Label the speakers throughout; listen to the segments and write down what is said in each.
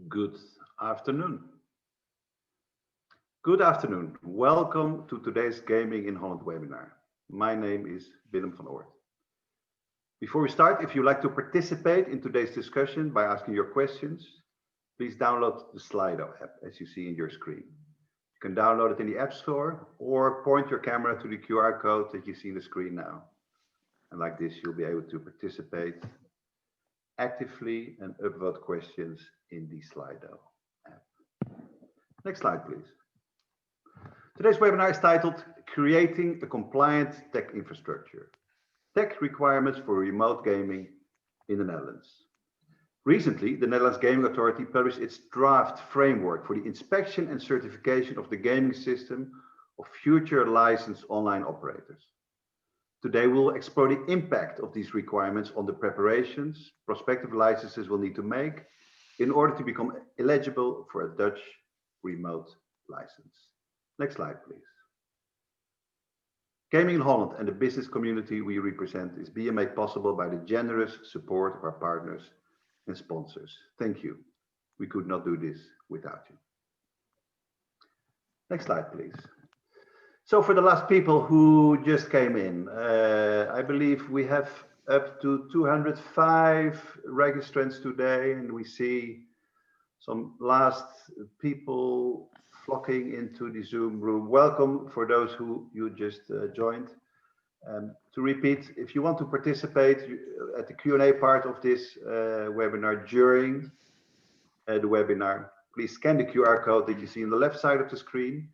Speaker 1: Good afternoon. Good afternoon. Welcome to today's Gaming in Holland webinar. My name is Willem van Oort. Before we start, if you'd like to participate in today's discussion by asking your questions, please download the Slido app as you see in your screen. You can download it in the App Store or point your camera to the QR code that you see on the screen now. And like this, you'll be able to participate actively and upvote questions in the Slido app. Next slide, please. Today's webinar is titled Creating a Compliant Tech Infrastructure, Tech Requirements for Remote Gaming in the Netherlands. Recently, the Netherlands Gaming Authority published its draft framework for the inspection and certification of the gaming system of future licensed online operators. Today, we'll explore the impact of these requirements on the preparations prospective licenses will need to make in order to become eligible for a Dutch remote license. Next slide, please. Gaming in Holland and the business community we represent is being made possible by the generous support of our partners and sponsors. Thank you. We could not do this without you. Next slide, please. So for the last people who just came in, I believe we have up to 205 registrants today, and we see some last people flocking into the Zoom room. Welcome for those who you just joined. To repeat, if you want to participate at the Q&A part of this webinar during the webinar, please scan the QR code that you see on the left side of the screen.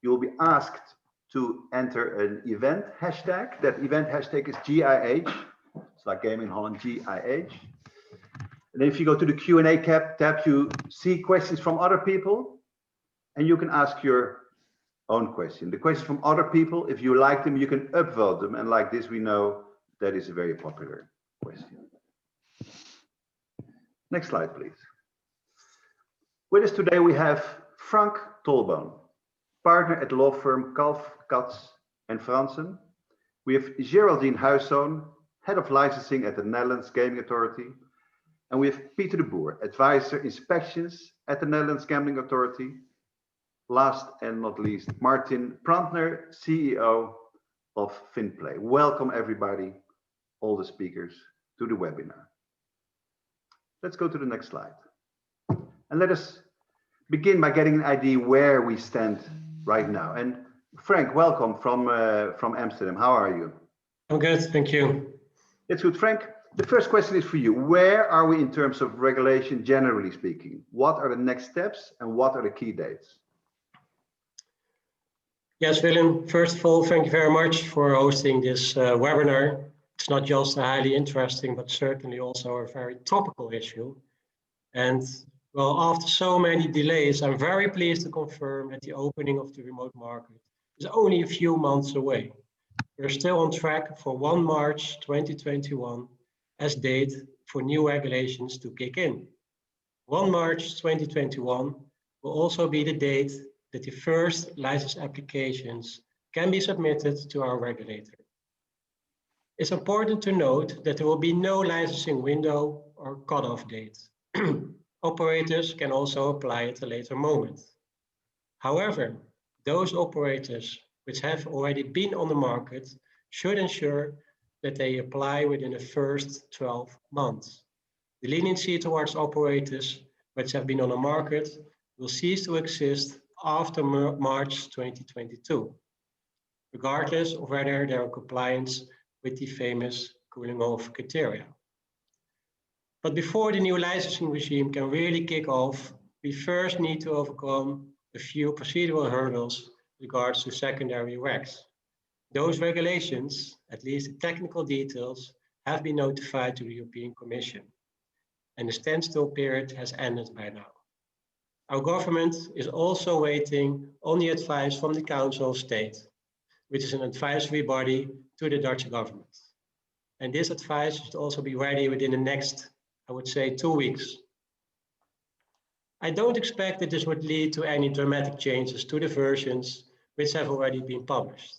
Speaker 1: You will be asked to enter an event hashtag. That event hashtag is GIH. It's like Gaming in Holland, GIH. And if you go to the Q&A tab, you see questions from other people, and you can ask your own question. The questions from other people, if you like them, you can upvote them. And like this, we know that is a very popular question. Next slide, please. With us today, we have Frank Tolboom, partner at the law firm Kalff, Katz and Franssen. We have Geraldine Huijssoon, head of licensing at the Netherlands Gaming Authority. And we have Pieter the Boer, advisor inspections at the Netherlands Gambling Authority. Last and not least, Martin Prantner, CEO of Finnplay. Welcome everybody, all the speakers, to the webinar. Let's go to the next slide. And let us begin by getting an idea where we stand right now. And Frank, welcome from Amsterdam. How are you?
Speaker 2: I'm good, thank you.
Speaker 1: It's good. Frank, the first question is for you. Where are we in terms of regulation, generally speaking? What are the next steps and what are the key dates?
Speaker 2: Yes, Willem, first of all, thank you very much for hosting this webinar. It's not just a highly interesting, but certainly also a very topical issue. And well, after so many delays, I'm very pleased to confirm that the opening of the remote market is only a few months away. We're still on track for 1 March 2021 as date for new regulations to kick in. 1 March 2021 will also be the date that the first license applications can be submitted to our regulator. It's important to note that there will be no licensing window or cutoff date. Operators can also apply at a later moment. However, those operators which have already been on the market should ensure that they apply within the first 12 months. The leniency towards operators which have been on the market will cease to exist after March 2022, regardless of whether they're in compliance with the famous cooling off criteria. But before the new licensing regime can really kick off, we first need to overcome a few procedural hurdles with regards to secondary regs. Those regulations, at least the technical details, have been notified to the European Commission, and the standstill period has ended by now. Our government is also waiting on the advice from the Council of State, which is an advisory body to the Dutch government. And this advice should also be ready within the next, I would say, 2 weeks. I don't expect that this would lead to any dramatic changes to the versions which have already been published.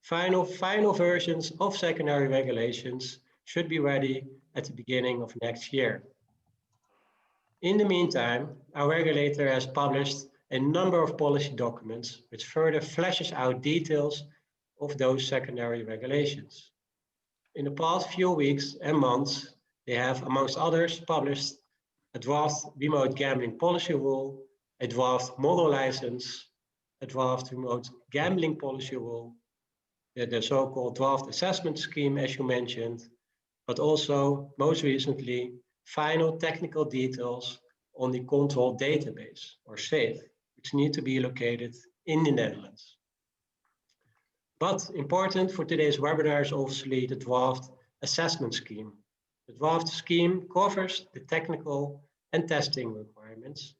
Speaker 2: Final versions of secondary regulations should be ready at the beginning of next year. In the meantime, our regulator has published a number of policy documents which further fleshes out details of those secondary regulations. In the past few weeks and months, they have, amongst others, published a draft remote gambling policy rule, a draft model license, a draft remote gambling policy rule, the so-called draft assessment scheme, as you mentioned, but also, most recently, final technical details on the control database, or SAFE, which need to be located in the Netherlands. But important for today's webinar is obviously the draft assessment scheme. The draft scheme covers the technical and testing requirements,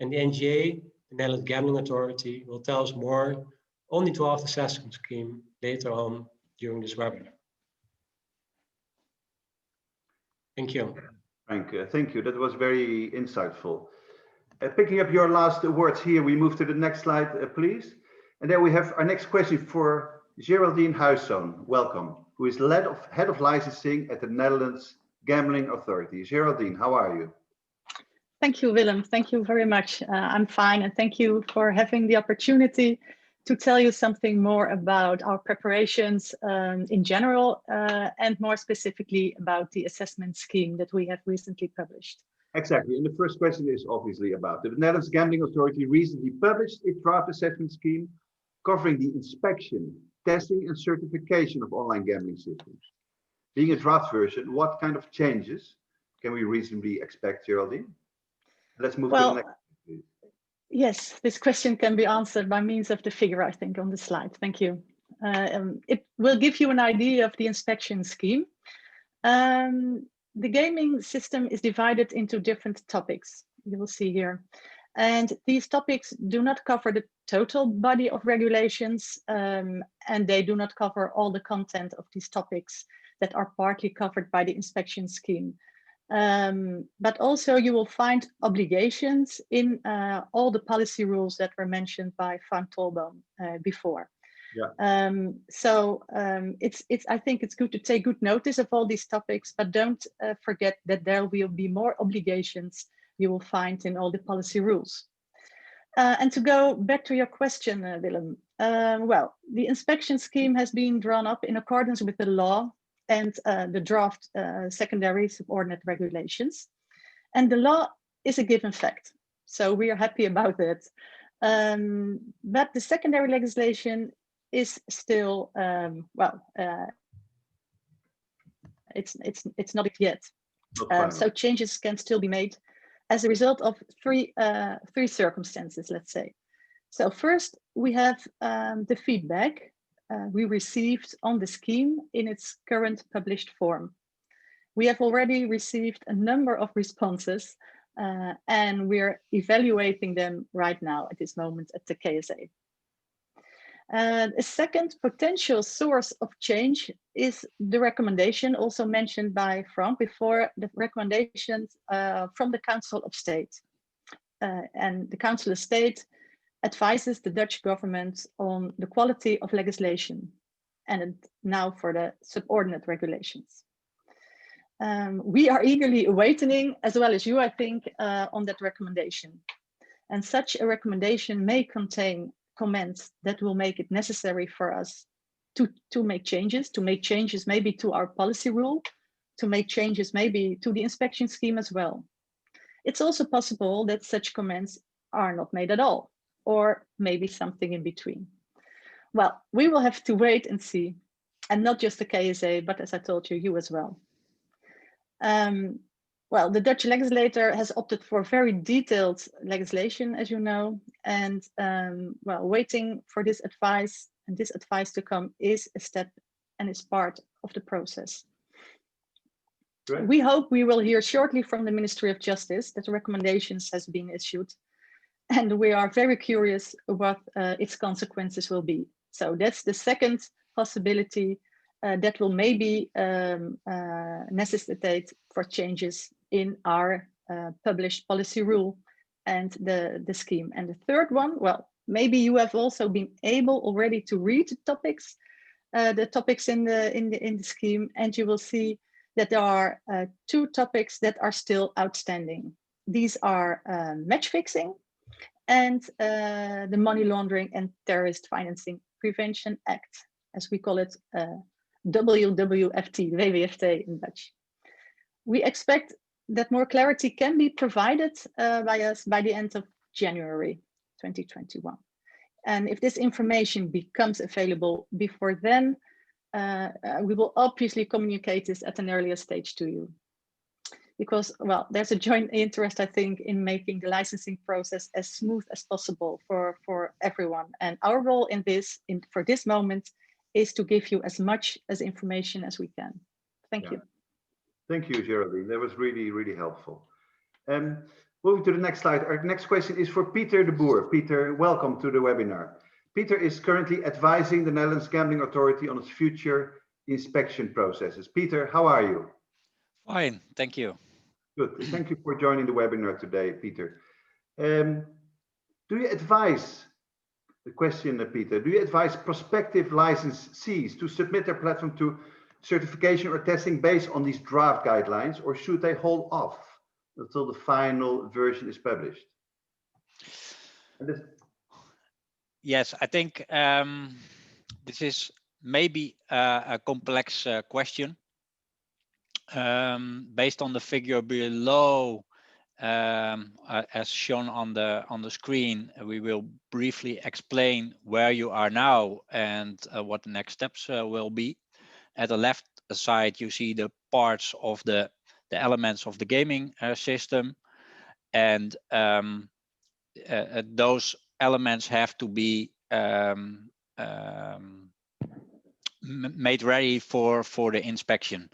Speaker 2: and the NGA, the Netherlands Gambling Authority, will tell us more on the draft assessment scheme later on during this webinar. Thank you.
Speaker 1: Frank, thank you. That was very insightful. Picking up your last words here, we move to the next slide, please. And then we have our next question for Geraldine Huijssoon. Welcome, who is head of licensing at the Netherlands Gambling Authority. Geraldine, how are you?
Speaker 3: Thank you, Willem. Thank you very much. I'm fine, and thank you for having the opportunity to tell you something more about our preparations in general, and more specifically about the assessment scheme that we have recently published.
Speaker 1: Exactly, and the first question is obviously about it. The Netherlands Gambling Authority recently published its draft assessment scheme covering the inspection, testing and certification of online gambling systems. Being a draft version, what kind of changes can we reasonably expect, Geraldine? Let's move to the next, please.
Speaker 3: Yes, this question can be answered by means of the figure, I think, on the slide. Thank you. It will give you an idea of the inspection scheme. The gaming system is divided into different topics, you will see here. And these topics do not cover the total body of regulations, and they do not cover all the content of these topics that are partly covered by the inspection scheme. But also you will find obligations in all the policy rules that were mentioned by Frank Tolboom before. Yeah. I think it's good to take good notice of all these topics, but don't forget that there will be more obligations you will find in all the policy rules. And to go back to your question, Willem, well, the inspection scheme has been drawn up in accordance with the law and the draft secondary subordinate regulations. And the law is a given fact, so we are happy about that. But the secondary legislation is still, it's not yet. So changes can still be made as a result of three circumstances, let's say. So first, we have the feedback we received on the scheme in its current published form. We have already received a number of responses and we're evaluating them right now at this moment at the KSA. A second potential source of change is the recommendation also mentioned by Frank before, the recommendations from the Council of State. And the Council of State advises the Dutch government on the quality of legislation, and now for the subordinate regulations. We are eagerly awaiting, as well as you, I think, on that recommendation. And such a recommendation may contain comments that will make it necessary for us to make changes maybe to our policy rule, to make changes maybe to the inspection scheme as well. It's also possible that such comments are not made at all, or maybe something in between. Well, we will have to wait and see, and not just the KSA, but as I told you, you as well. Well, the Dutch legislator has opted for very detailed legislation, as you know, and well, waiting for this advice and this advice to come is a step and is part of the process. Great. We hope we will hear shortly from the Ministry of Justice that the recommendations has been issued, and we are very curious what its consequences will be. So that's the second possibility that will maybe necessitate for changes in our published policy rule and the scheme. And the third one, well, maybe you have also been able already to read the topics in the scheme, and you will see that there are two topics that are still outstanding. These are match fixing and the Money Laundering and Terrorist Financing Prevention Act, as we call it, WWFT, WWFT in Dutch. We expect that more clarity can be provided by us by the end of January 2021. And if this information becomes available before then, we will obviously communicate this at an earlier stage to you. Because, well, there's a joint interest, I think, in making the licensing process as smooth as possible for everyone. And our role in this, for this moment, is to give you as much as information as we can. Thank you.
Speaker 1: Thank you, Geraldine. That was really, really helpful. Moving to the next slide. Our next question is for Pieter de Boer. Pieter, welcome to the webinar. Pieter is currently advising the Netherlands Gambling Authority on its future inspection processes. Pieter, how are you?
Speaker 4: Fine, thank you.
Speaker 1: Good. Thank you for joining the webinar today, Pieter. Do you advise, the question, Pieter, do you advise prospective licensees to submit their platform to certification or testing based on these draft guidelines, or should they hold off until the final version is published?
Speaker 4: Yes, I think this is maybe a complex question. Based on the figure below, as shown on the screen, we will briefly explain where you are now and what the next steps will be. At the left side, you see the parts of the elements of the gaming system, and those elements have to be made ready for the inspection.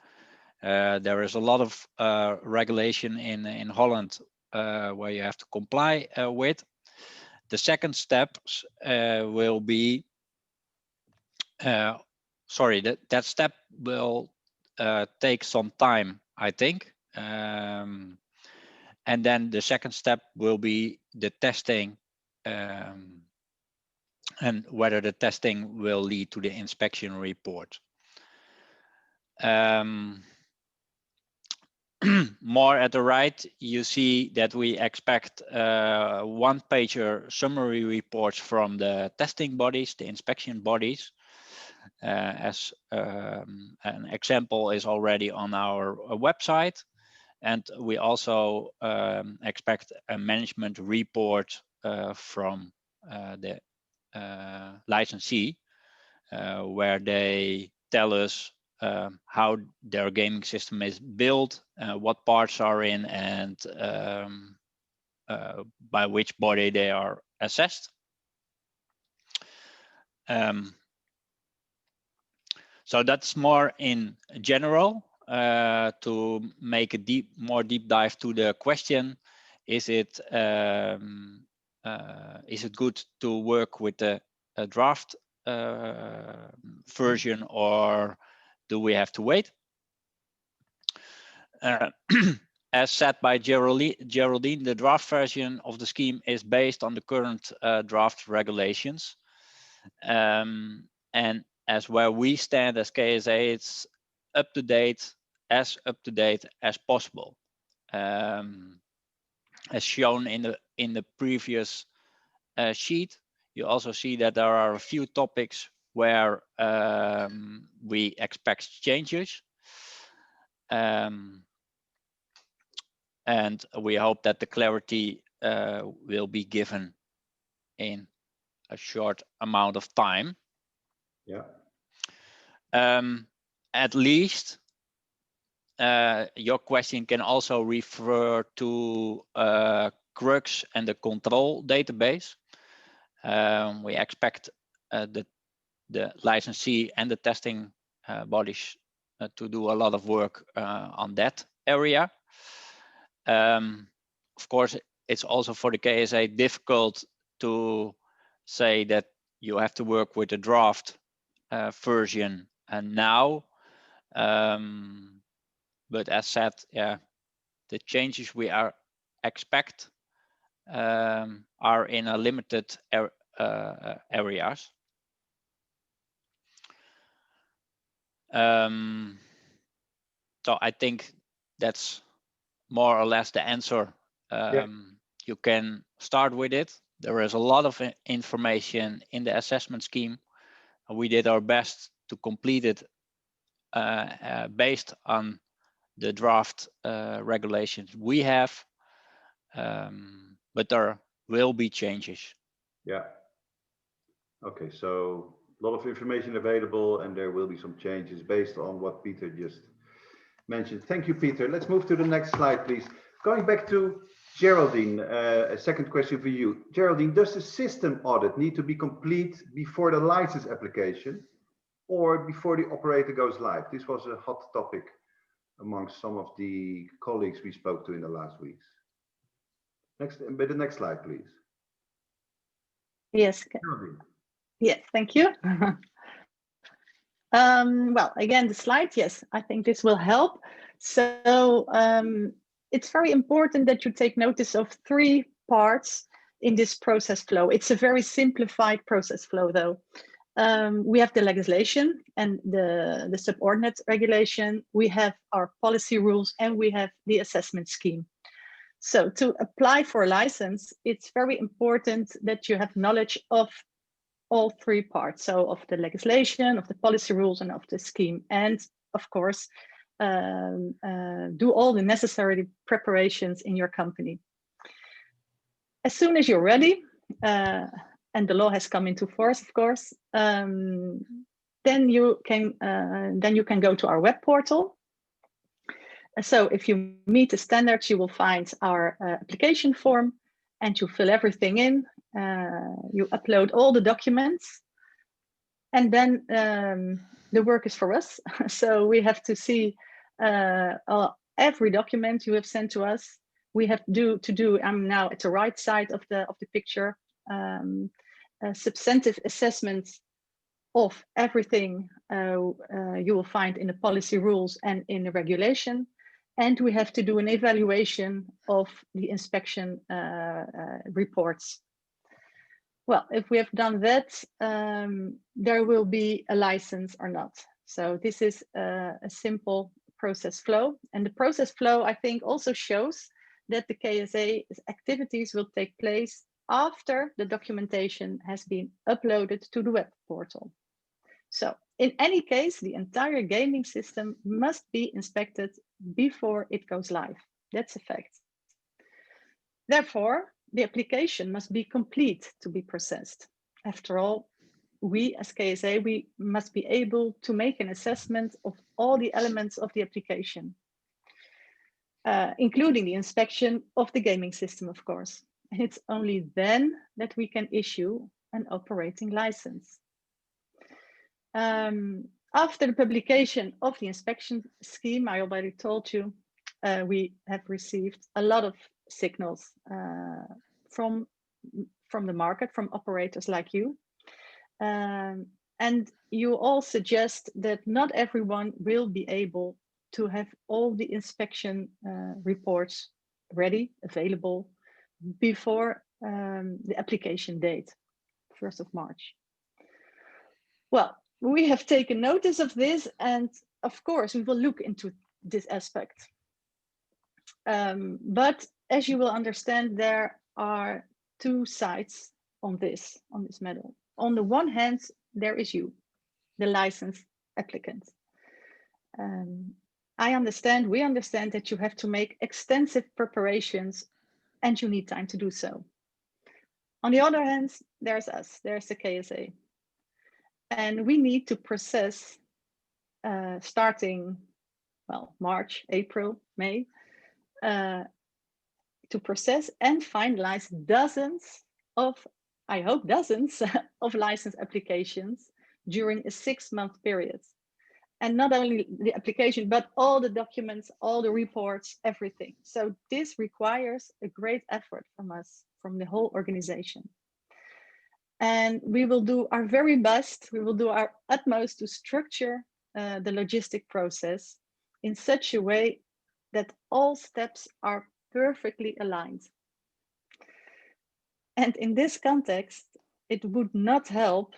Speaker 4: There is a lot of regulation in Holland where you have to comply with. The second steps will be, that step will take some time, I think. And then the second step will be the testing, and whether the testing will lead to the inspection report. More at the right, you see that we expect one-pager summary reports from the testing bodies, the inspection bodies. As an example is already on our website. And we also expect a management report from the licensee, where they tell us how their gaming system is built, what parts are in, and by which body they are assessed. So that's more in general. To make a more deep dive to the question, is it good to work with a draft version, or do we have to wait? As said by Geraldine, the draft version of the scheme is based on the current draft regulations. And as where we stand as KSA, it's up to date as possible. As shown in the previous sheet, you also see that there are a few topics where we expect changes. And we hope that the clarity will be given in a short amount of time.
Speaker 1: Yeah.
Speaker 4: At least your question can also refer to Crux and the control database. We expect the licensee and the testing bodies to do a lot of work on that area. Of course, it's also for the KSA difficult to say that you have to work with the draft version now. But as said, yeah, the changes we expect are in a limited areas. So I think that's more or less the answer you can start with it. There is a lot of information in the assessment scheme. We did our best to complete it based on the draft regulations we have, but there will be changes.
Speaker 1: Yeah. Okay, so a lot of information available, and there will be some changes based on what Pieter just mentioned. Thank you, Pieter. Let's move to the next slide, please. Going back to Geraldine, a second question for you. Geraldine, does the system audit need to be complete before the license application or before the operator goes live? This was a hot topic amongst some of the colleagues we spoke to in the last weeks. Next, the next slide, please.
Speaker 3: Yes.
Speaker 1: Geraldine.
Speaker 3: Yes, thank you. Well, again, the slide, yes, I think this will help. So it's very important that you take notice of 3 parts in this process flow. It's a very simplified process flow, though. We have the legislation and the subordinate regulation. We have our policy rules, and we have the assessment scheme. So to apply for a license, it's very important that you have knowledge of all 3 parts. So of the legislation, of the policy rules, and of the scheme. And of course, do all the necessary preparations in your company. As soon as you're ready, and the law has come into force, of course, then you can go to our web portal. So if you meet the standards, you will find our application form, and you fill everything in. You upload all the documents, and then the work is for us. So we have to see every document you have sent to us. We have to do. I'm now at the right side of the picture. A substantive assessment of everything you will find in the policy rules and in the regulation. And we have to do an evaluation of the inspection reports. Well, if we have done that, there will be a license or not. So this is a simple process flow. And the process flow, I think, also shows that the KSA's activities will take place after the documentation has been uploaded to the web portal. So in any case, the entire gaming system must be inspected before it goes live. That's a fact. Therefore, the application must be complete to be processed. After all, we as KSA, we must be able to make an assessment of all the elements of the application, including the inspection of the gaming system, of course. And it's only then that we can issue an operating license. After the publication of the inspection scheme, I already told you, we have received a lot of signals from the market, from operators like you. And you all suggest that not everyone will be able to have all the inspection reports ready, available, before the application date, 1st of March. Well, we have taken notice of this, and of course we will look into this aspect. But as you will understand, there are 2 sides on this matter. On the one hand, there is you, the licensed applicant. We understand that you have to make extensive preparations and you need time to do so. On the other hand, there's us, there's the KSA. And we need to process, starting, well, March, April, May, to process and finalize dozens of, I hope dozens of license applications during a 6-month period. And not only the application, but all the documents, all the reports, everything. So this requires a great effort from us, from the whole organization. And we will do our very best, we will do our utmost to structure the logistic process in such a way that all steps are perfectly aligned. And in this context, it would not help,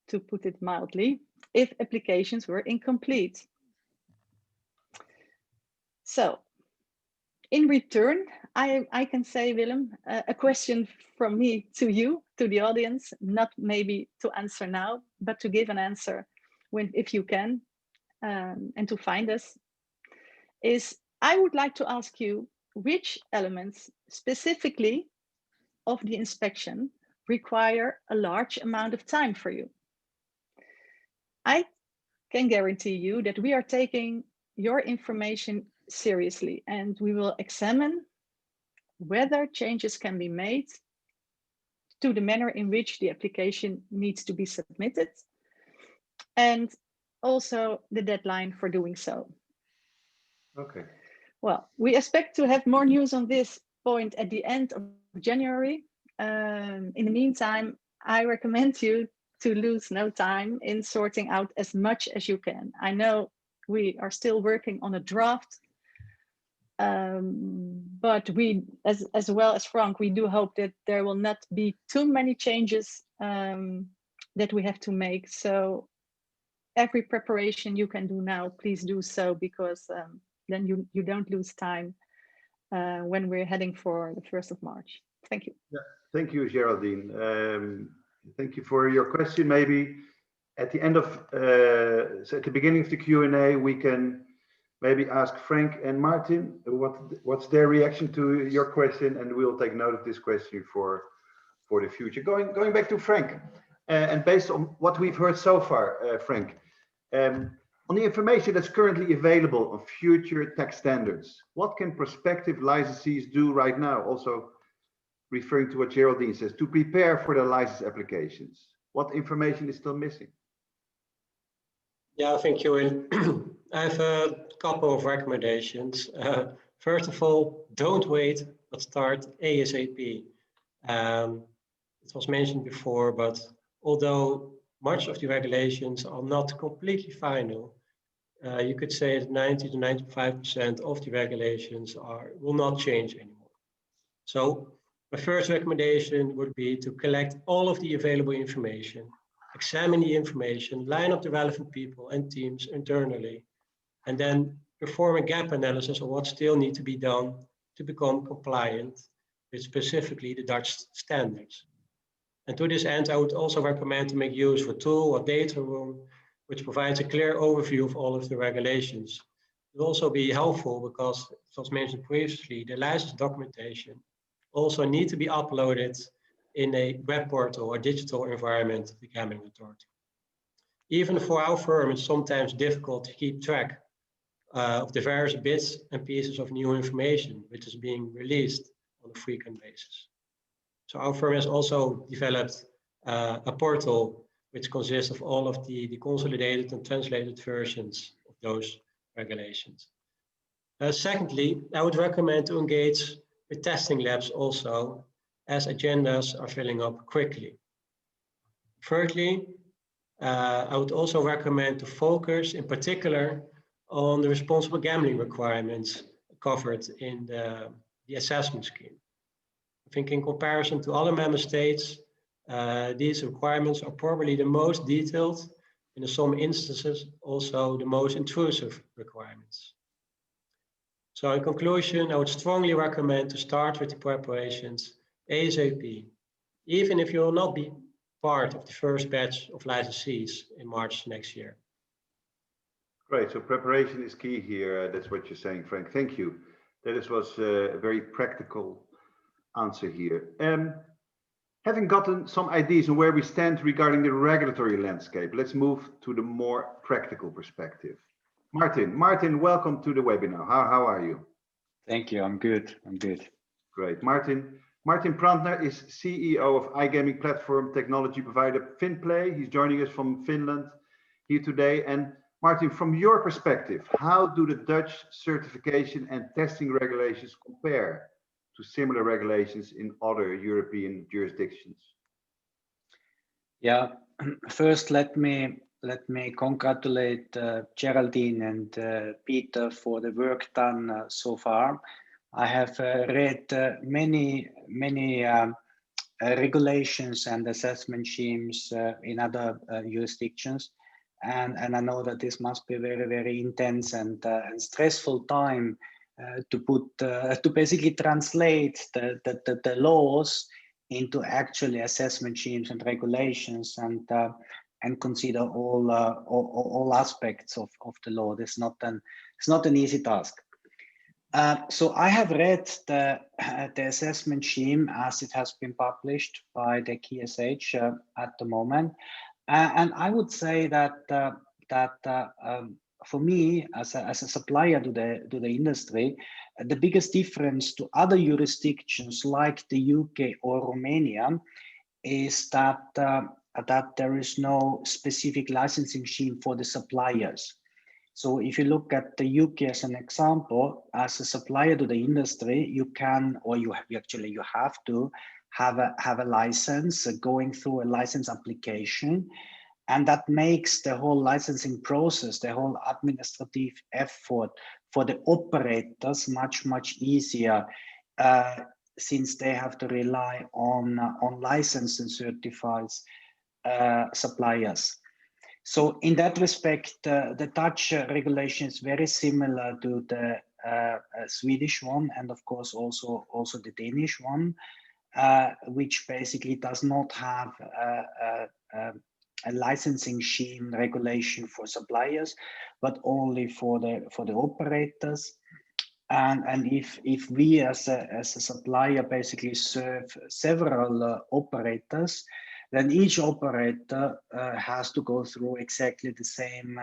Speaker 3: to put it mildly, if applications were incomplete. So In return, I can say, Willem, a question from me to you, to the audience, not maybe to answer now, but to give an answer if you can, and to find us, is I would like to ask you which elements specifically of the inspection require a large amount of time for you. I can guarantee you that we are taking your information seriously, and we will examine whether changes can be made to the manner in which the application needs to be submitted, and also the deadline for doing so.
Speaker 1: Okay.
Speaker 3: Well, we expect to have more news on this point at the end of January. In the meantime, I recommend you to lose no time in sorting out as much as you can. I know we are still working on a draft, but we, as well as Frank, we do hope that there will not be too many changes that we have to make. So every preparation you can do now, please do so, because then you don't lose time when we're heading for the 1st of March. Thank you.
Speaker 1: Yeah, thank you, Geraldine. Thank you for your question. Maybe at the end of, so at the beginning of the Q&A, we can maybe ask Frank and Martin what's their reaction to your question, and we'll take note of this question for the future. Going back to Frank, and based on what we've heard so far, Frank, on the information that's currently available on future tech standards, what can prospective licensees do right now? Also referring to what Geraldine says, to prepare for the license applications. What information is still missing?
Speaker 2: Yeah, thank you. I have a couple of recommendations. First of all, don't wait, but start ASAP. It was mentioned before, but although much of the regulations are not completely final, you could say that 90 to 95% of the regulations will not change anymore. So my first recommendation would be to collect all of the available information, examine the information, line up the relevant people and teams internally, and then perform a gap analysis of what still needs to be done to become compliant with specifically the Dutch standards. And to this end, I would also recommend to make use of a tool or data room, which provides a clear overview of all of the regulations. It will also be helpful because, as was mentioned previously, the license documentation also need to be uploaded in a web portal or digital environment of the Gambling Authority. Even for our firm, it's sometimes difficult to keep track of the various bits and pieces of new information which is being released on a frequent basis. So our firm has also developed a portal which consists of all of the consolidated and translated versions of those regulations. Secondly, I would recommend to engage with testing labs also, as agendas are filling up quickly. Thirdly, I would also recommend to focus in particular on the responsible gambling requirements covered in the assessment scheme. I think in comparison to other member states, these requirements are probably the most detailed, and in some instances also the most intrusive requirements. So in conclusion, I would strongly recommend to start with the preparations ASAP, even if you will not be part of the first batch of licensees in March next year.
Speaker 1: Great, so preparation is key here. That's what you're saying, Frank. Thank you. That was a very practical answer here. Having gotten some ideas on where we stand regarding the regulatory landscape, let's move to the more practical perspective. Martin, welcome to the webinar. How are you?
Speaker 5: Thank you. I'm good.
Speaker 1: Great. Martin Prantner is CEO of iGaming platform technology provider Finnplay. He's joining us from Finland here today. And Martin, from your perspective, how do the Dutch certification and testing regulations compare to similar regulations in other European jurisdictions?
Speaker 5: Yeah, first let me congratulate Geraldine and Pieter for the work done so far. I have read many regulations and assessment schemes in other jurisdictions, and I know that this must be very intense and stressful time to basically translate the laws into actually assessment schemes and regulations, and consider all aspects of the law. It's not an easy task. So I have read the assessment scheme as it has been published by the GIH at the moment, and I would say that for me as a supplier to the industry, the biggest difference to other jurisdictions like the UK or Romania is that there is no specific licensing scheme for the suppliers. So if you look at the UK as an example, as a supplier to the industry, you can, or you have to have a license, going through a license application. And that makes the whole licensing process, the whole administrative effort for the operators much easier, since they have to rely on licensed and certified suppliers. So in that respect, the Dutch regulation is very similar to the Swedish one, and of course also the Danish one, which basically does not have a licensing scheme regulation for suppliers, but only for the operators. And if we as a supplier basically serve several operators, then each operator has to go through exactly the same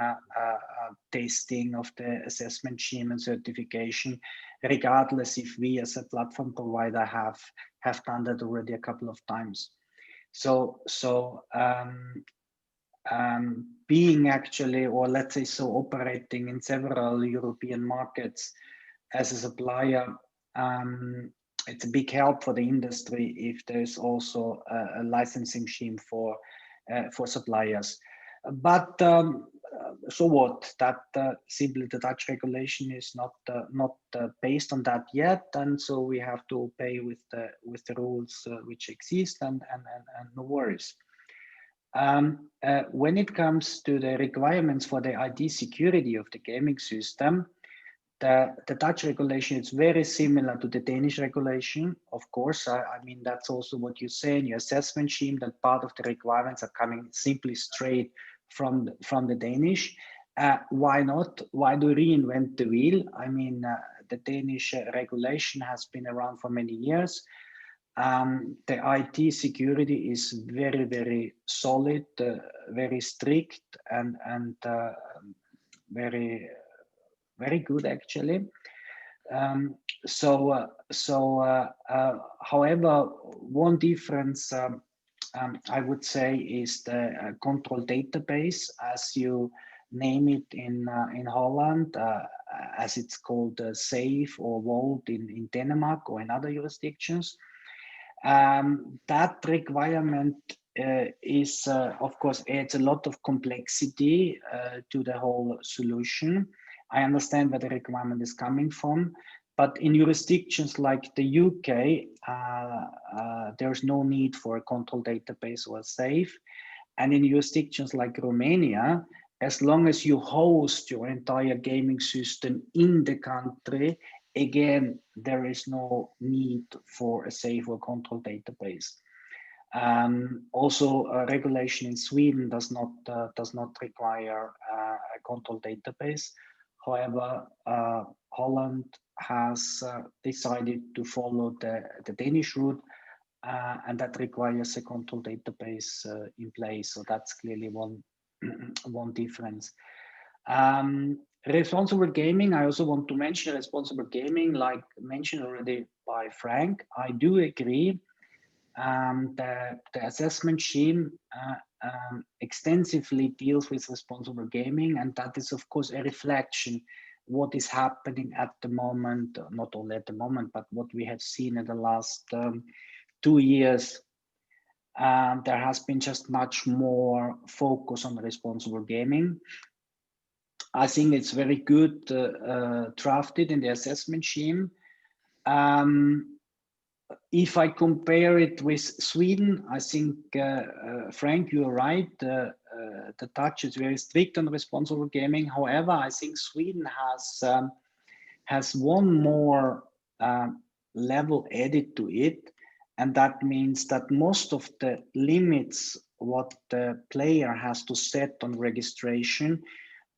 Speaker 5: testing of the assessment scheme and certification, regardless if we as a platform provider have done that already a couple of times. So being actually, or let's say so, operating in several European markets as a supplier, it's a big help for the industry if there's also a licensing scheme for suppliers. But so what? That simply the Dutch regulation is not based on that yet, and so we have to obey with the rules which exist, and no worries. When it comes to the requirements for the IT security of the gaming system, the Dutch regulation is very similar to the Danish regulation. Of course, I mean, that's also what you say in your assessment scheme, that part of the requirements are coming simply straight from the Danish. Why not? Why do we reinvent the wheel? I mean, the Danish regulation has been around for many years. The IT security is very, very solid, very strict, and very good actually. However, one difference I would say is the control database, as you name it in Holland, as it's called SAFE or Vault in Denmark or in other jurisdictions. That requirement is, of course, adds a lot of complexity to the whole solution. I understand where the requirement is coming from, but in jurisdictions like the UK, there's no need for a control database or SAFE. And in jurisdictions like Romania, as long as you host your entire gaming system in the country, again, there is no need for a SAFE or control database. Also, regulation in Sweden does not require a control database. However, Holland has decided to follow the Danish route, and that requires a control database in place. So that's clearly one difference. Responsible gaming, I also want to mention responsible gaming, like mentioned already by Frank. I do agree. The assessment scheme extensively deals with responsible gaming, and that is of course a reflection what is happening at the moment, not only at the moment, but what we have seen in the last 2 years. There has been just much more focus on responsible gaming. I think it's very good drafted in the assessment scheme. If I compare it with Sweden, I think, Frank, you're right. The Dutch is very strict on responsible gaming. However, I think Sweden has one more level added to it, and that means that most of the limits what the player has to set on registration,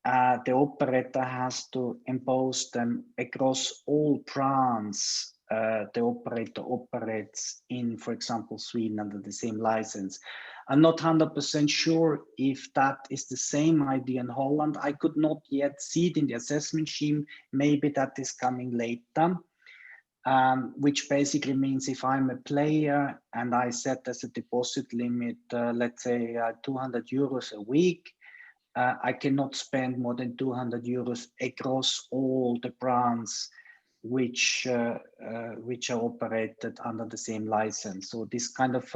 Speaker 5: the operator has to impose them across all brands the operator operates in, for example, Sweden under the same license. I'm not 100% sure if that is the same idea in Holland. I could not yet see it in the assessment scheme. Maybe that is coming later. Which basically means if I'm a player and I set as a deposit limit, let's say 200 euros a week, I cannot spend more than 200 euros across all the brands which are operated under the same license. So this kind of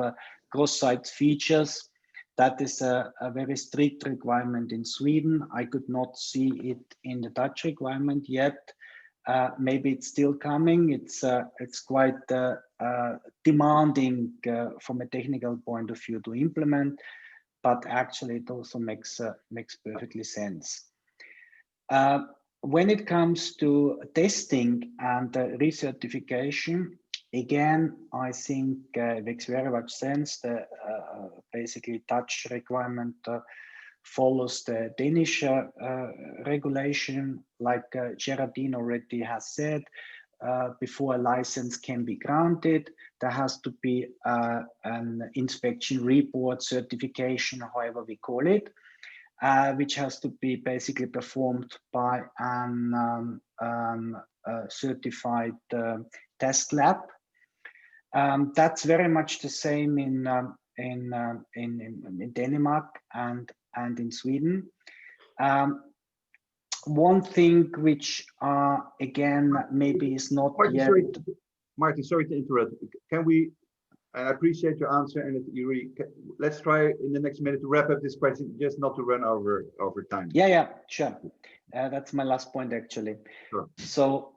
Speaker 5: cross-site features, that is a very strict requirement in Sweden. I could not see it in the Dutch requirement yet. Maybe it's still coming. It's quite demanding from a technical point of view to implement, but actually it also makes perfectly sense. When it comes to testing and recertification, again, I think it makes very much sense. The basically Dutch requirement follows the Danish regulation, like Geraldine already has said. Before a license can be granted, there has to be an inspection report, certification, however we call it, which has to be basically performed by an certified test lab. That's very much the same in Denmark and in Sweden. One thing which again maybe is not yet.
Speaker 1: Martin, sorry to interrupt. Can we? I appreciate your answer, and you really. Let's try in the next minute to wrap up this question, just not to run over time.
Speaker 5: Yeah, sure. That's my last point actually.
Speaker 1: Sure.
Speaker 5: So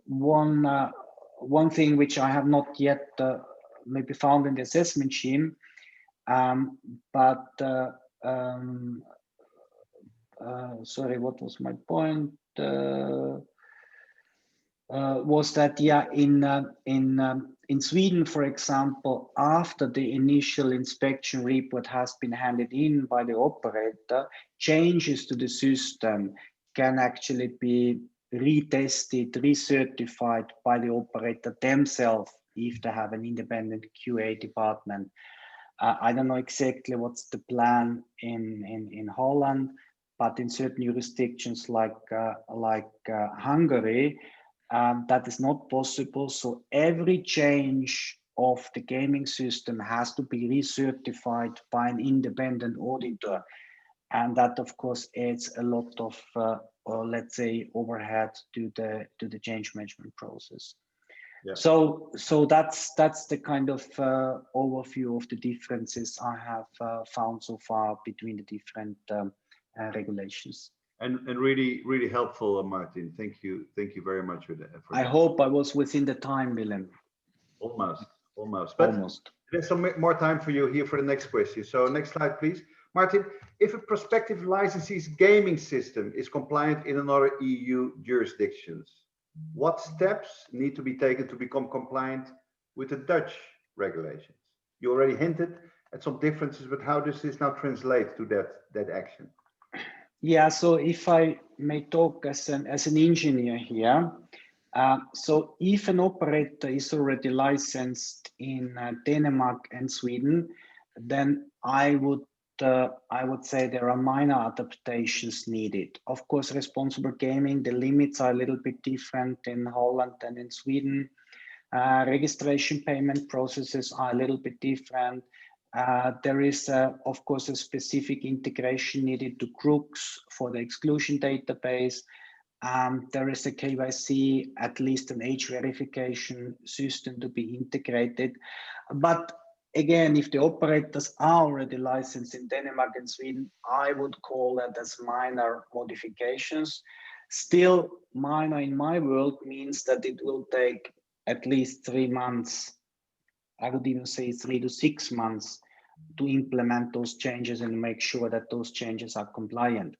Speaker 5: one thing which I have not yet maybe found in the assessment scheme, but sorry, what was my point? Was that in Sweden, for example, after the initial inspection report has been handed in by the operator, changes to the system can actually be retested, recertified by the operator themselves if they have an independent QA department. I don't know exactly what's the plan in Holland, but in certain jurisdictions like Hungary, that is not possible. So every change of the gaming system has to be recertified by an independent auditor. And that, of course, adds a lot of, let's say, overhead to the change management process. Yeah. So that's the kind of overview of the differences I have found so far between the different regulations.
Speaker 1: And really helpful, Martin. Thank you very much for that.
Speaker 5: I hope I was within the time, Willem.
Speaker 1: Almost. But there's some more time for you here for the next question. So next slide, please. Martin, if a prospective licensee's gaming system is compliant in another EU jurisdictions, what steps need to be taken to become compliant with the Dutch regulations? You already hinted at some differences, but how does this now translate to that action?
Speaker 5: Yeah, so if I may talk as an engineer here, so if an operator is already licensed in Denmark and Sweden, then I would say there are minor adaptations needed. Of course, responsible gaming, the limits are a little bit different in Holland than in Sweden. Registration payment processes are a little bit different. There is, of course, a specific integration needed to Crooks for the exclusion database. There is a KYC, at least an age verification system to be integrated. But again, if the operators are already licensed in Denmark and Sweden, I would call that as minor modifications. Still, minor in my world means that it will take at least 3 months. I would even say 3 to 6 months to implement those changes and make sure that those changes are compliant.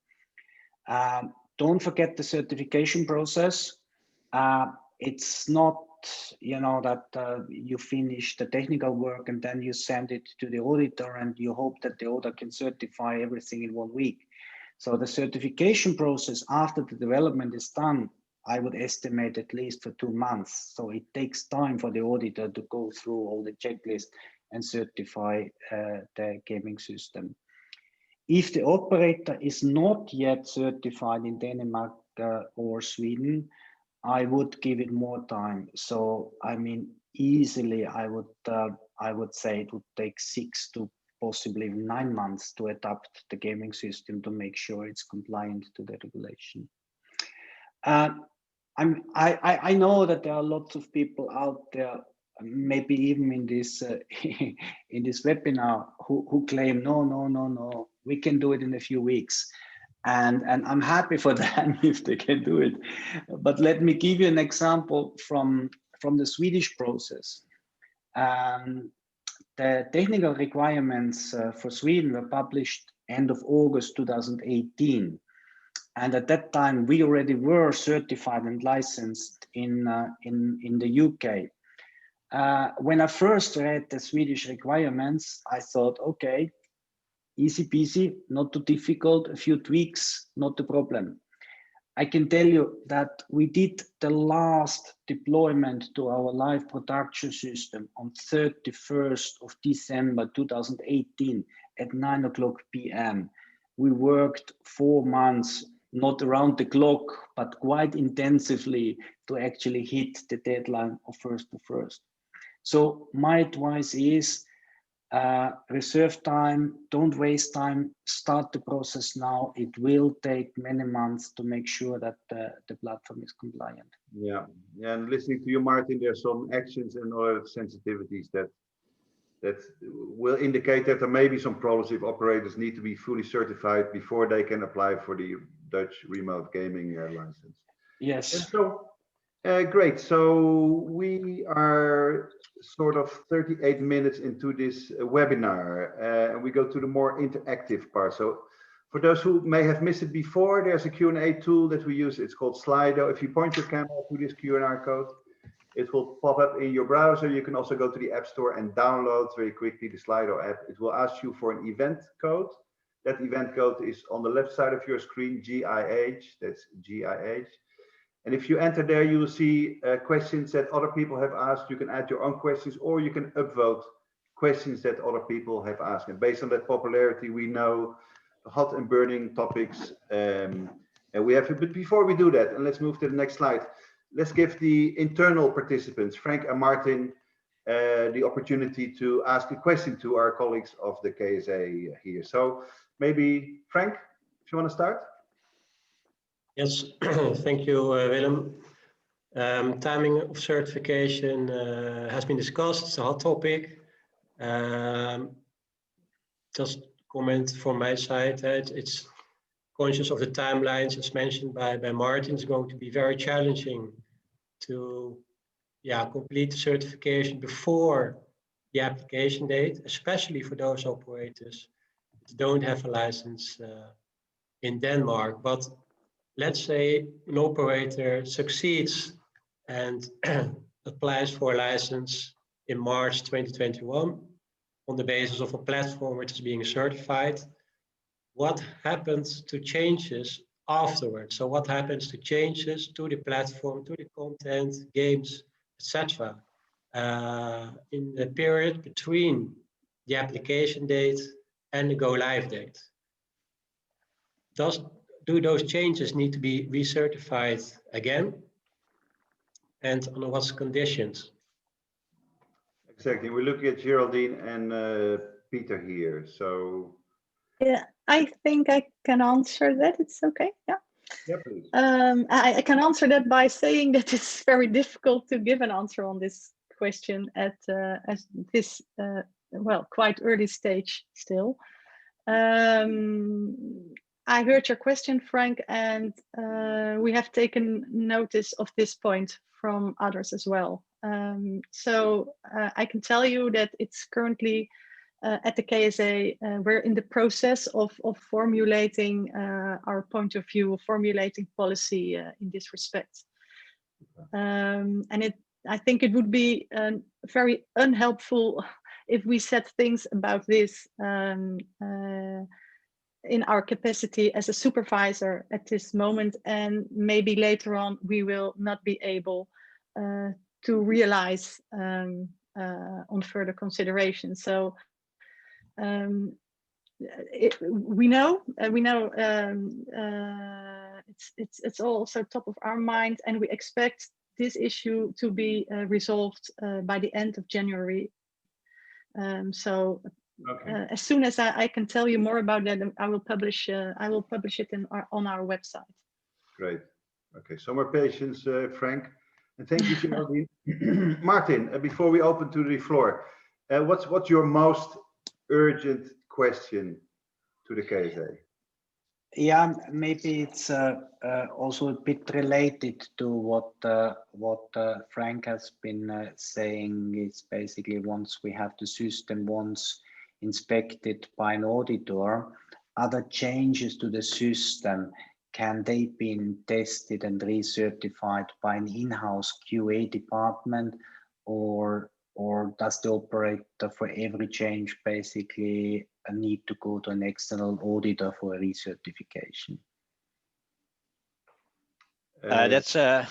Speaker 5: Don't forget the certification process. It's not, you know, that you finish the technical work and then you send it to the auditor and you hope that the auditor can certify everything in 1 week. So the certification process after the development is done, I would estimate at least for 2 months. So it takes time for the auditor to go through all the checklists and certify the gaming system. If the operator is not yet certified in Denmark or Sweden, I would give it more time. So, I mean, easily, I would say it would take 6 to possibly 9 months to adapt the gaming system to make sure it's compliant to the regulation. I know that there are lots of people out there, maybe even in this in this webinar, who claim no, we can do it in a few weeks. And I'm happy for them if they can do it. But let me give you an example from the Swedish process. The technical requirements for Sweden were published end of August 2018. And at that time, we already were certified and licensed in the UK. When I first read the Swedish requirements, I thought, okay, easy peasy, not too difficult, a few tweaks, not a problem. I can tell you that we did the last deployment to our live production system on 31st of December 2018 at 9:00 p.m. We worked 4 months, not around the clock, but quite intensively to actually hit the deadline of 1st. So my advice is, reserve time, don't waste time, start the process now. It will take many months to make sure that the platform is compliant.
Speaker 1: Yeah, and listening to you, Martin, there's some actions and other sensitivities that will indicate that there may be some problems if operators need to be fully certified before they can apply for the Dutch remote gaming license.
Speaker 5: Yes.
Speaker 1: And so, great. So we are sort of 38 minutes into this webinar, and we go to the more interactive part. So for those who may have missed it before, there's a Q&A tool that we use. It's called Slido. If you point your camera to this QR code, it will pop up in your browser. You can also go to the App Store and download very quickly the Slido app. It will ask you for an event code. That event code is on the left side of your screen, GIH, that's GIH. And if you enter there, you will see questions that other people have asked. You can add your own questions, or you can upvote questions that other people have asked. And based on that popularity, we know the hot and burning topics. And we have, but before we do that, and let's move to the next slide. Let's give the internal participants, Frank and Martin, the opportunity to ask a question to our colleagues of the KSA here. So maybe Frank, if you want to start.
Speaker 2: Yes, thank you, Willem. Timing of certification has been discussed. It's a hot topic. Just comment from my side. It's conscious of the timelines as mentioned by Martin. It's going to be very challenging to complete the certification before the application date, especially for those operators that don't have a license in Denmark. But let's say an operator succeeds and applies for a license in March 2021 on the basis of a platform which is being certified. What happens to changes afterwards? So what happens to changes to the platform, to the content, games, etc. In the period between the application date and the go live date? Do those changes need to be recertified again? And on what conditions?
Speaker 1: Exactly. We're looking at Geraldine and Pieter here. So
Speaker 3: yeah, I think I can answer that. It's okay. Yeah.
Speaker 1: Yeah, please.
Speaker 3: I can answer that by saying that it's very difficult to give an answer on this question at this quite early stage still. I heard your question, Frank, and we have taken notice of this point from others as well. So I can tell you that it's currently at the KSA, we're in the process of formulating our point of view, formulating policy in this respect. And I think it would be very unhelpful if we said things about this in our capacity as a supervisor at this moment, and maybe later on we will not be able to realize on further consideration. So we know it's also top of our mind, and we expect this issue to be resolved by the end of January. So okay. As soon as I can tell you more about that, I will publish it on our website.
Speaker 1: Great. Okay, so more patience, Frank, and thank you, Geraldine. Martin, before we open to the floor, what's your most urgent question to the KSA?
Speaker 5: Yeah, maybe it's also a bit related to what Frank has been saying. It's basically once we have the system once inspected by an auditor, other changes to the system, can they be tested and recertified by an in-house QA department, or does the operator for every change basically need to go to an external auditor for a recertification?
Speaker 4: That's I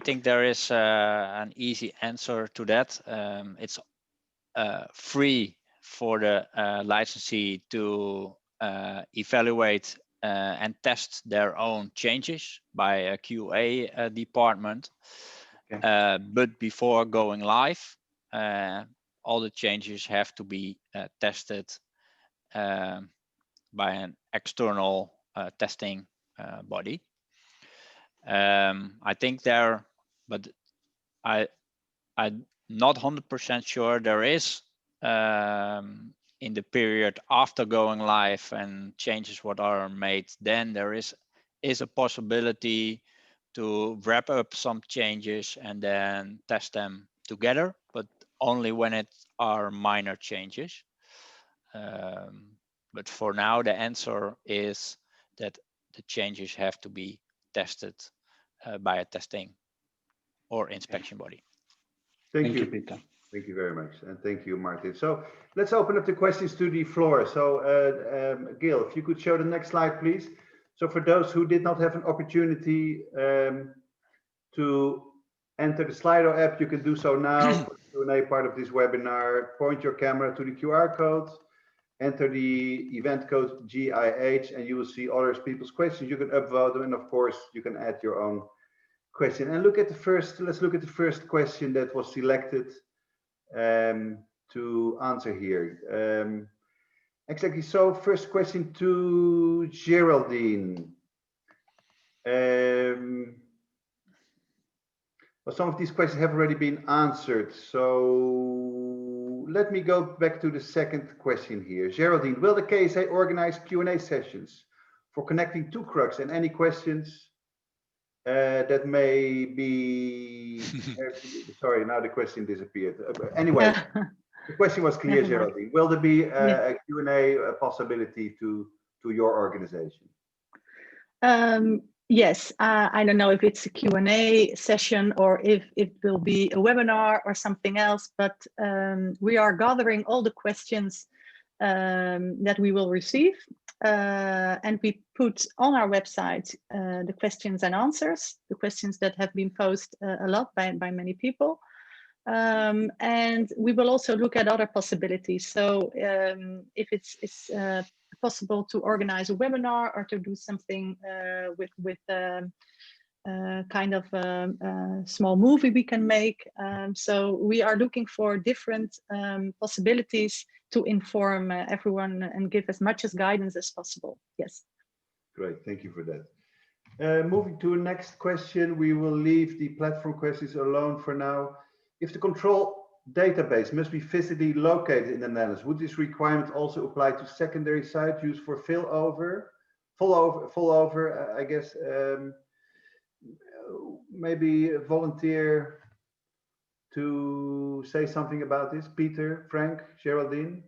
Speaker 4: think there is an easy answer to that. It's free for the licensee to evaluate and test their own changes by a QA department. Okay. But before going live, all the changes have to be tested by an external testing body. I think there, but I'm not 100% sure there is in the period after going live and changes what are made, then there is a possibility to wrap up some changes and then test them together, but only when it are minor changes. But for now, the answer is that the changes have to be tested by a testing or inspection body.
Speaker 1: Thank you, Pieter. Thank you very much, and thank you, Martin. So let's open up the questions to the floor. So Gil, if you could show the next slide, please. So for those who did not have an opportunity to enter the Slido app, you can do so now for the Q&A part of this webinar. Point your camera to the QR code, enter the event code GIH, and you will see other people's questions. You can upvote them, and of course, you can add your own question. And look at the first. Let's look at the first question that was selected to answer here. Exactly. So first question to Geraldine. Well, some of these questions have already been answered. So let me go back to the second question here. Geraldine, will the KSA organize Q&A sessions for connecting to Crux, and any questions that may be, sorry, now the question disappeared. Anyway, the question was clear, Geraldine. Will there be a Q&A possibility to your organization?
Speaker 3: Yes, I don't know if it's a Q&A session or if it will be a webinar or something else, but we are gathering all the questions that we will receive, and we put on our website the questions and answers, the questions that have been posed a lot by many people. And we will also look at other possibilities. So if it's possible to organize a webinar or to do something with kind of a small movie we can make. So we are looking for different possibilities to inform everyone and give as much as guidance as possible. Yes.
Speaker 1: Great, thank you for that. Moving to the next question, we will leave the platform questions alone for now. If the control database must be physically located in the Netherlands, would this requirement also apply to secondary site use for failover, I guess? Maybe volunteer to say something about this? Pieter, Frank, Geraldine?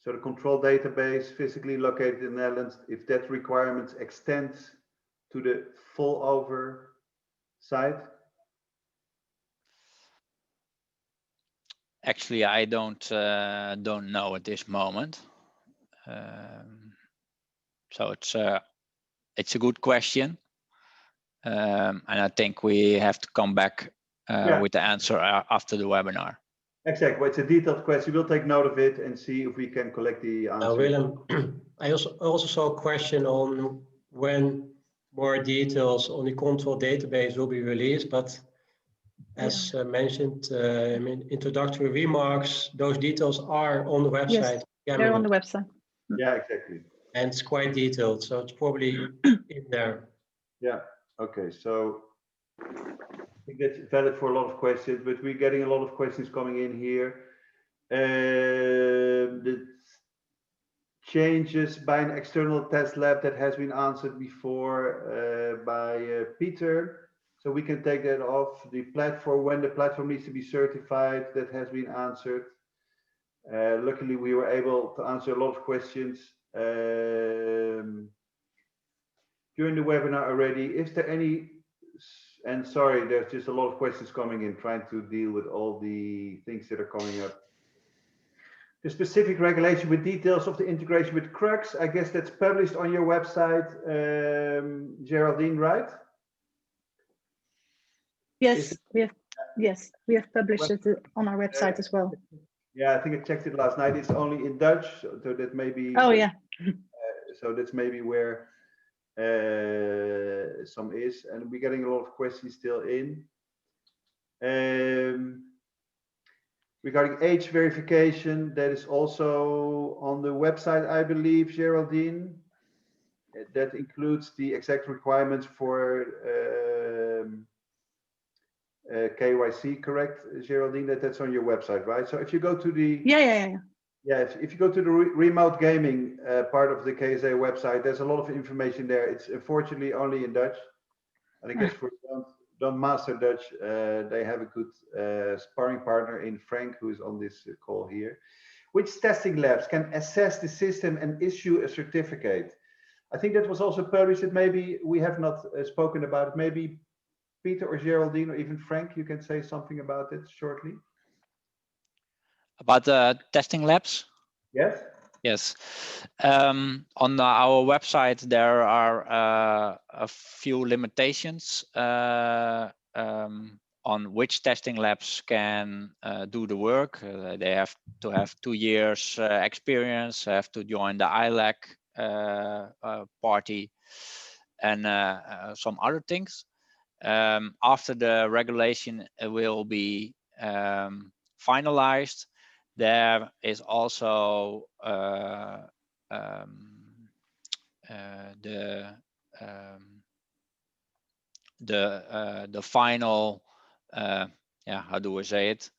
Speaker 1: So the control database physically located in the Netherlands, if that requirement extends to the full over site?
Speaker 4: Actually, I don't know at this moment. So it's a good question, and I think we have to come back with the answer after the webinar.
Speaker 1: Exactly. Well, it's a detailed question. We'll take note of it and see if we can collect the answer.
Speaker 2: Willem, I also saw a question on when more details on the control database will be released, but as mentioned in introductory remarks, those details are on the website.
Speaker 3: Yes, they're on the website.
Speaker 1: Yeah, exactly.
Speaker 2: And it's quite detailed, so it's probably in there.
Speaker 1: Yeah, okay, so I think that's valid for a lot of questions, but we're getting a lot of questions coming in here. The changes by an external test lab that has been answered before by Pieter. So we can take that off. The platform, when the platform needs to be certified, that has been answered. Luckily, we were able to answer a lot of questions during the webinar already. Is there any, and sorry, there's just a lot of questions coming in, trying to deal with all the things that are coming up. The specific regulation with details of the integration with Crux, I guess that's published on your website, Geraldine, right?
Speaker 3: Yes, we have published it on our website as well.
Speaker 1: Yeah, I think I checked it last night. It's only in Dutch, so that may be.
Speaker 3: Oh yeah.
Speaker 1: So that's maybe where some is, and we're getting a lot of questions still in. Regarding age verification, that is also on the website, I believe, Geraldine. That includes the exact requirements for KYC, correct, Geraldine? That's on your website, right? So if you go to the if you go to the remote gaming part of the KSA website, there's a lot of information there. It's unfortunately only in Dutch, and I guess for don't master Dutch, they have a good sparring partner in Frank, who is on this call here. Which testing labs can assess the system and issue a certificate? I think that was also published. That maybe we have not spoken about it. Maybe Pieter or Geraldine or even Frank, you can say something about it shortly.
Speaker 4: About the testing labs?
Speaker 1: Yes.
Speaker 4: Yes. On our website, there are a few limitations on which testing labs can do the work. They have to have 2 years experience, have to join the ILAC party, and some other things. After the regulation will be finalized, there is also the final how do we say it?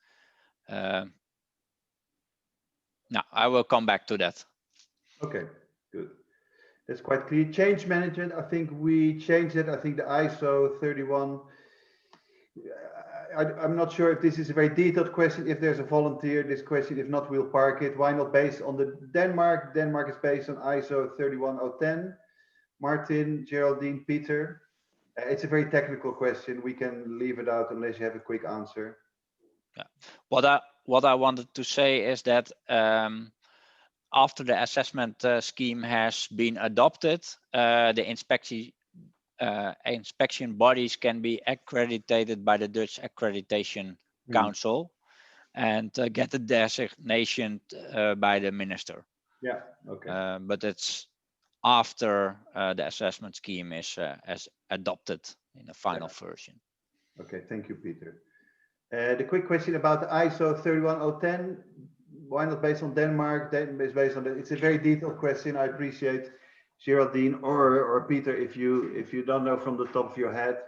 Speaker 4: No, I will come back to that.
Speaker 1: Okay, good. That's quite clear. Change management, I think we changed it. I think the ISO 31. I'm not sure if this is a very detailed question. If there's a volunteer, this question. If not, we'll park it. Why not based on the Denmark? Denmark is based on ISO 31010. Martin, Geraldine, Pieter. It's a very technical question. We can leave it out unless you have a quick answer.
Speaker 4: Yeah. What I wanted to say is that after the assessment scheme has been adopted, the inspection bodies can be accredited by the Dutch Accreditation Council and get the designation by the minister.
Speaker 1: Yeah, okay.
Speaker 4: But it's after the assessment scheme is adopted in the final version.
Speaker 1: Okay, thank you, Pieter. The quick question about the ISO 31010. Why not based on Denmark? Based on it's a very detailed question. I appreciate Geraldine or Pieter, if you don't know from the top of your head.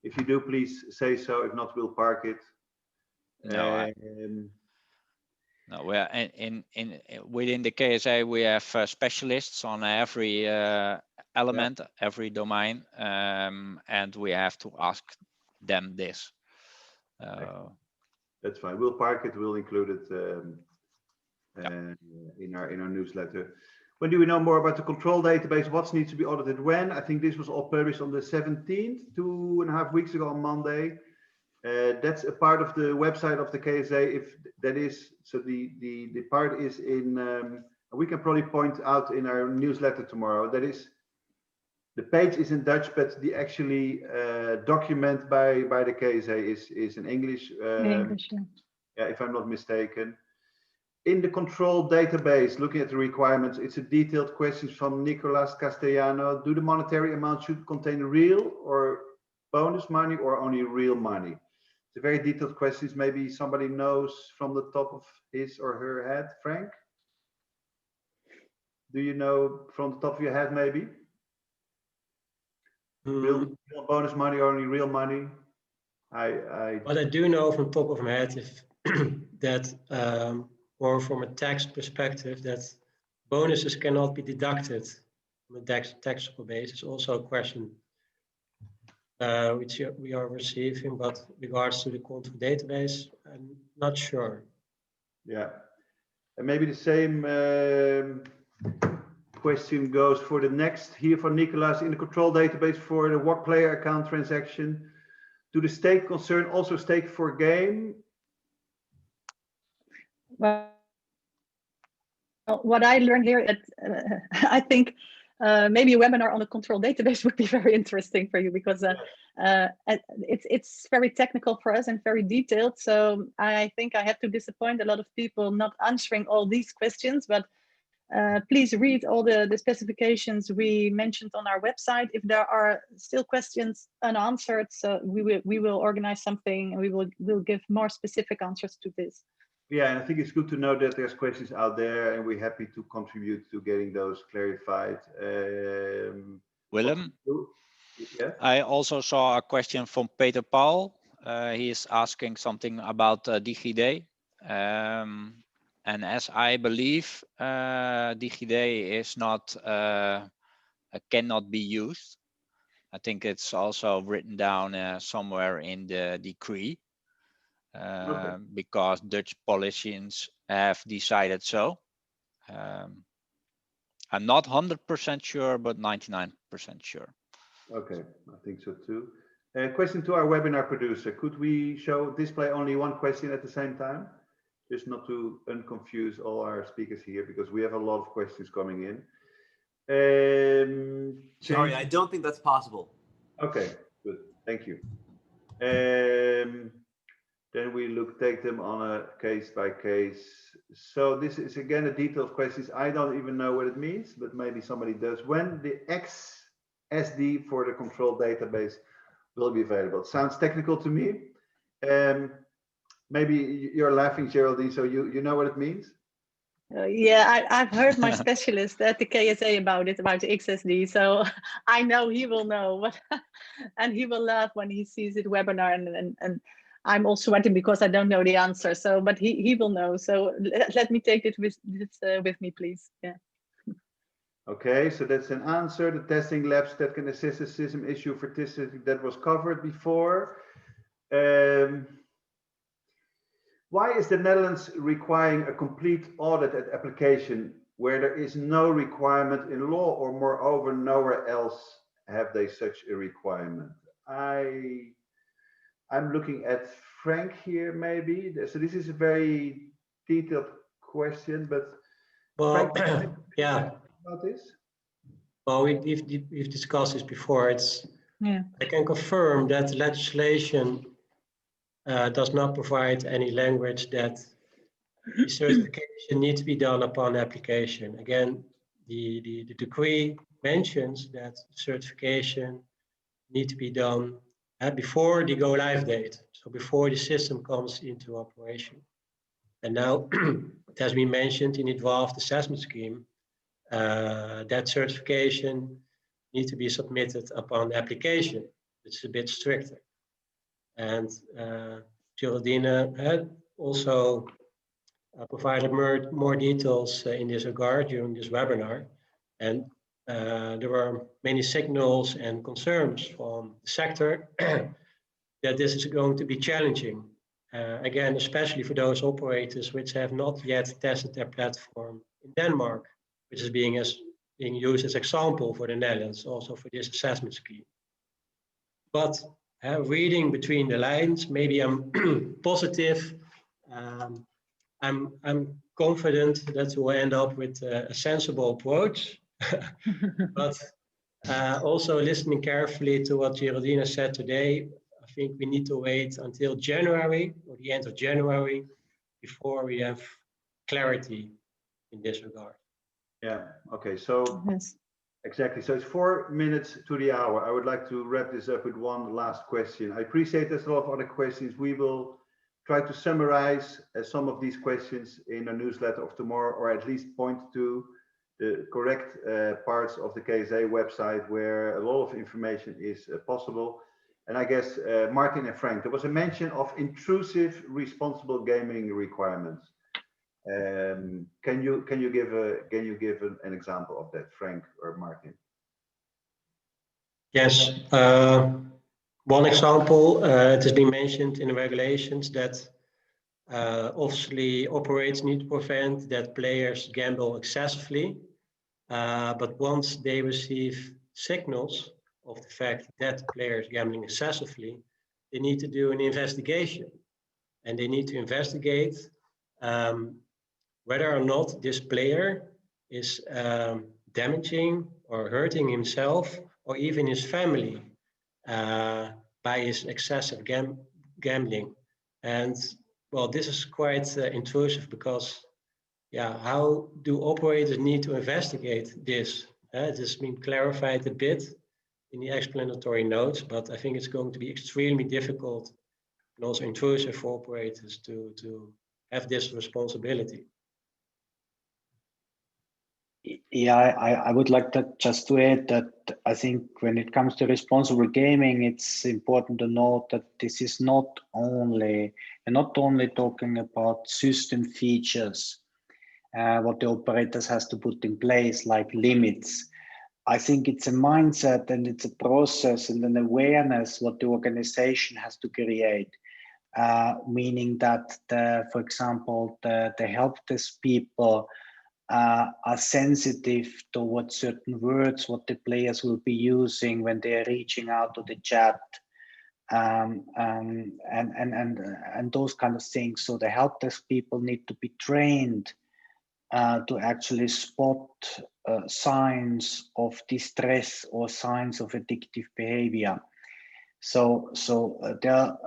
Speaker 1: If you do, please say so. If not, we'll park it.
Speaker 4: No, no, we're within the KSA. We have specialists on every element, every domain, and we have to ask them this.
Speaker 1: That's fine. We'll park it. We'll include it in our newsletter. When do we know more about the control database? What needs to be audited when? I think this was all published on the 17th, 2.5 weeks ago on Monday. That's a part of the website of the KSA. If that is, so the part is in, we can probably point out in our newsletter tomorrow, that is, the page is in Dutch, but the actually document by the KSA is in English.
Speaker 3: In English,
Speaker 1: yeah, if I'm not mistaken. In the control database, looking at the requirements, it's a detailed question from Nicolas Castellano. Do the monetary amount should contain real or bonus money or only real money? It's a very detailed question. Maybe somebody knows from the top of his or her head. Frank? Do you know from the top of your head, maybe? Real bonus money or only real money?
Speaker 2: What I do know from top of my head is that or from a tax perspective, that bonuses cannot be deducted on a taxable basis. Also a question which we are receiving, but regards to the control database, I'm not sure.
Speaker 1: Yeah, and maybe the same question goes for the next here for Nicolas. In the control database for the work player account transaction, do the stake concern also stake for game?
Speaker 3: Well, what I learned here, that I think maybe a webinar on a control database would be very interesting for you, because it's very technical for us and very detailed. So I think I have to disappoint a lot of people not answering all these questions, but please read all the specifications we mentioned on our website. If there are still questions unanswered, so we will organize something and we'll give more specific answers to this.
Speaker 1: Yeah, and I think it's good to know that there's questions out there, and we're happy to contribute to getting those clarified.
Speaker 4: Willem,
Speaker 1: yeah?
Speaker 4: I also saw a question from Peter Paul. He is asking something about DigiD. And as I believe, DigiD is not cannot be used. I think it's also written down somewhere in the decree. Okay. Because Dutch politicians have decided so. I'm not 100% sure, but 99% sure.
Speaker 1: Okay, I think so too. Question to our webinar producer. Could we display only one question at the same time? Just not to unconfuse all our speakers here, because we have a lot of questions coming in.
Speaker 6: Sorry, I don't think that's possible.
Speaker 1: Okay, good, thank you. Then we take them on a case by case. So this is again a detailed question. I don't even know what it means, but maybe somebody does. When the XSD for the control database will be available? It sounds technical to me. Maybe you're laughing, Geraldine, so you know what it means?
Speaker 3: Yeah, I've heard my specialist at the KSA about the XSD, so I know he will know. And he will laugh when he sees it webinar, and I'm all sweating because I don't know the answer. So, but he will know. So let me take it with me, please. Yeah.
Speaker 1: Okay, so that's an answer. The testing labs that can assist the system issue for testing that was covered before. Why is the Netherlands requiring a complete audit at application where there is no requirement in law, or moreover, nowhere else have they such a requirement? I'm looking at Frank here, maybe. So this is a very detailed question, but
Speaker 2: well,
Speaker 1: Frank,
Speaker 2: yeah.
Speaker 1: About this?
Speaker 2: Well, we've discussed this before. I can confirm that legislation does not provide any language that the certification needs to be done upon application. Again, the decree mentions that certification needs to be done before the go live date, so before the system comes into operation. And now it has been mentioned in the draft assessment scheme that certification needs to be submitted upon application. It's a bit stricter. And Geraldine had also provided more details in this regard during this webinar. And there were many signals and concerns from the sector that this is going to be challenging. Again, especially for those operators which have not yet tested their platform in Denmark, which is being used as example for the Netherlands, also for this assessment scheme. But reading between the lines, maybe I'm positive. I'm confident that we'll end up with a sensible approach. But also listening carefully to what Geraldine said today, I think we need to wait until January or the end of January before we have clarity in this regard.
Speaker 1: Yeah, okay, so
Speaker 3: Yes.
Speaker 1: exactly. So it's 4 minutes to the hour. I would like to wrap this up with one last question. I appreciate there's a lot of other questions. We will try to summarize some of these questions in a newsletter of tomorrow, or at least point to the correct parts of the KSA website where a lot of information is possible. And I guess Martin and Frank, there was a mention of intrusive responsible gaming requirements. Can you give an example of that, Frank or Martin?
Speaker 2: Yes, one example, it has been mentioned in the regulations that obviously operators need to prevent that players gamble excessively, but once they receive signals of the fact that players gambling excessively, they need to do an investigation, and they need to investigate whether or not this player is damaging or hurting himself or even his family by his excessive gambling. And well, this is quite intrusive because, yeah, how do operators need to investigate this? It has been clarified a bit in the explanatory notes, but I think it's going to be extremely difficult and also intrusive for operators to have this responsibility.
Speaker 5: Yeah, I would like to just to add that I think when it comes to responsible gaming, it's important to note that this is not only talking about system features, what the operators has to put in place, like limits. I think it's a mindset and it's a process and an awareness what the organization has to create. Meaning that, for example, the help desk people are sensitive towards certain words, what the players will be using when they are reaching out to the chat, and those kind of things. So the help desk people need to be trained to actually spot signs of distress or signs of addictive behavior. So there are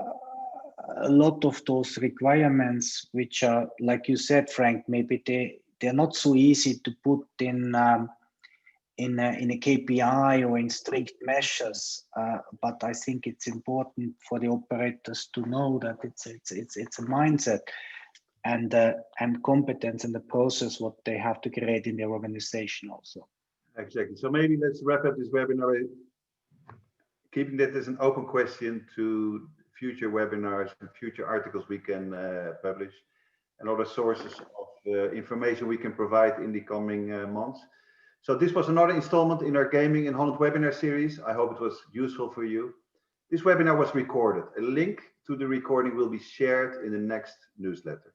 Speaker 5: a lot of those requirements which are, like you said, Frank, maybe they're not so easy to put in a KPI or in strict measures, but I think it's important for the operators to know that it's a mindset and competence and the process what they have to create in their organization also.
Speaker 1: Exactly. So maybe let's wrap up this webinar, keeping that as an open question to future webinars and future articles we can publish, and other sources of information we can provide in the coming months. So this was another installment in our Gaming in Holland webinar series. I hope it was useful for you. This webinar was recorded. A link to the recording will be shared in the next newsletter.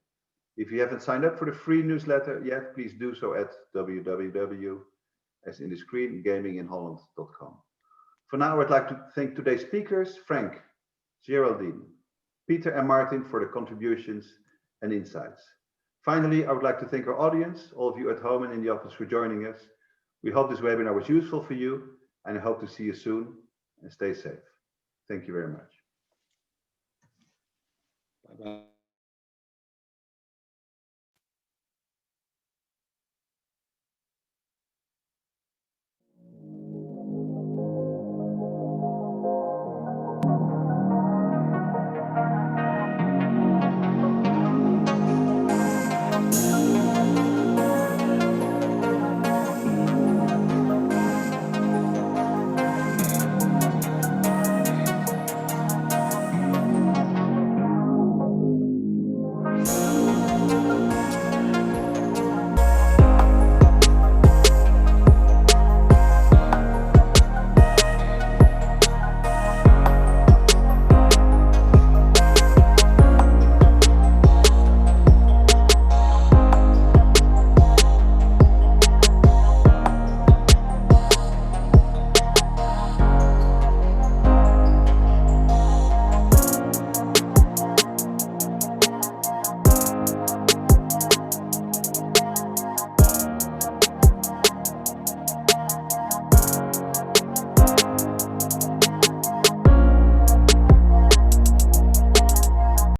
Speaker 1: If you haven't signed up for the free newsletter yet, please do so at www, as in the screen, gaminginholland.com. For now, I'd like to thank today's speakers, Frank, Geraldine, Pieter and Martin, for the contributions and insights. Finally, I would like to thank our audience, all of you at home and in the office, for joining us. We hope this webinar was useful for you, and I hope to see you soon, and stay safe. Thank you very much.
Speaker 2: Bye-bye.